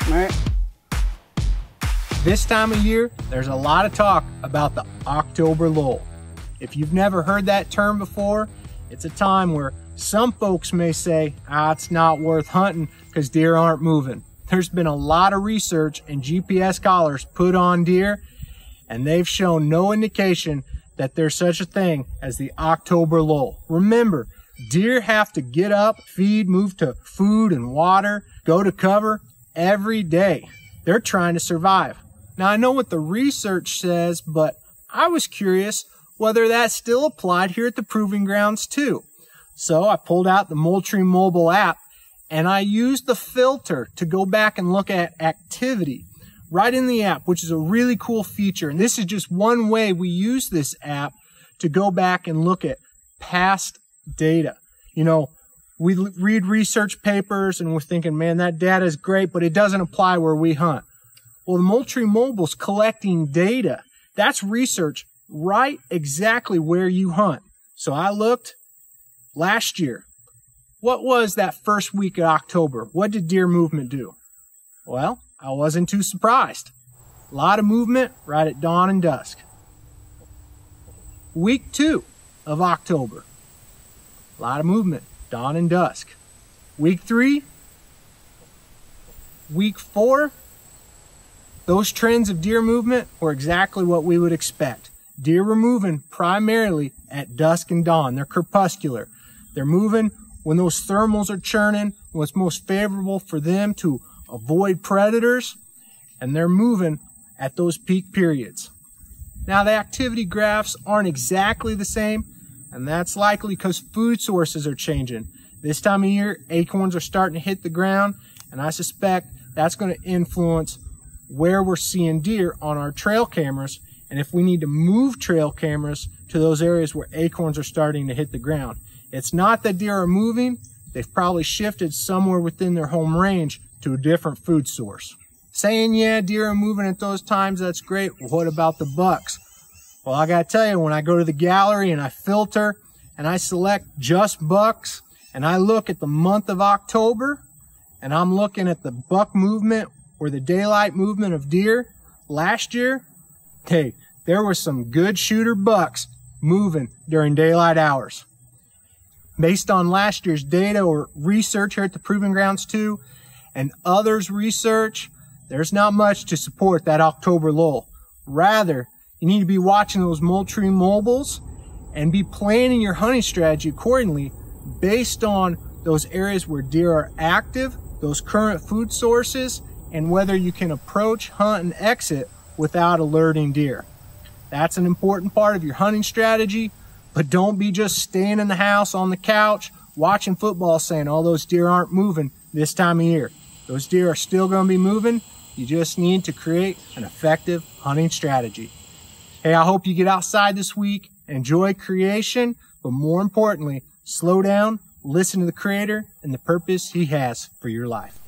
Right. This time of year, there's a lot of talk about the October lull. If you've never heard that term before, it's a time where some folks may say, it's not worth hunting because deer aren't moving. There's been a lot of research and GPS collars put on deer, and they've shown no indication that there's such a thing as the October lull. Remember, deer have to get up, feed, move to food and water, go to cover every day. They're trying to survive. Now, I know what the research says, but I was curious whether that still applied here at the Proving Grounds too. So I pulled out the Moultrie mobile app and I used the filter to go back and look at activity right in the app, which is a really cool feature. And this is just one way we use this app to go back and look at past data. You know, we read research papers and we're thinking, man, that data is great, but it doesn't apply where we hunt. Well, the Moultrie mobile's collecting data. That's research right exactly where you hunt. So I looked last year. What was that first week of October? What did deer movement do? Well, I wasn't too surprised. A lot of movement right at dawn and dusk. Week 2 of October. A lot of movement, dawn and dusk. Week 3, week 4, those trends of deer movement were exactly what we would expect. Deer were moving primarily at dusk and dawn. They're crepuscular. They're moving when those thermals are churning, when it's most favorable for them to avoid predators, and they're moving at those peak periods. Now, the activity graphs aren't exactly the same, and that's likely because food sources are changing. This time of year, acorns are starting to hit the ground, and I suspect that's going to influence where we're seeing deer on our trail cameras, and if we need to move trail cameras to those areas where acorns are starting to hit the ground. It's not that deer are moving, they've probably shifted somewhere within their home range to a different food source. Saying, yeah, deer are moving at those times, that's great. Well, what about the bucks? Well, I gotta tell you, when I go to the gallery and I filter and I select just bucks and I look at the month of October and I'm looking at the buck movement or the daylight movement of deer last year, hey, there were some good shooter bucks moving during daylight hours. Based on last year's data or research here at the Proving Grounds too, and others' research, there's not much to support that October lull. Rather, you need to be watching those Moultrie mobiles and be planning your hunting strategy accordingly based on those areas where deer are active, those current food sources, and whether you can approach, hunt, and exit without alerting deer. That's an important part of your hunting strategy, but don't be just staying in the house on the couch watching football saying, oh, those deer aren't moving this time of year. Those deer are still going to be moving. You just need to create an effective hunting strategy. Hey, I hope you get outside this week, enjoy creation, but more importantly, slow down, listen to the Creator and the purpose He has for your life.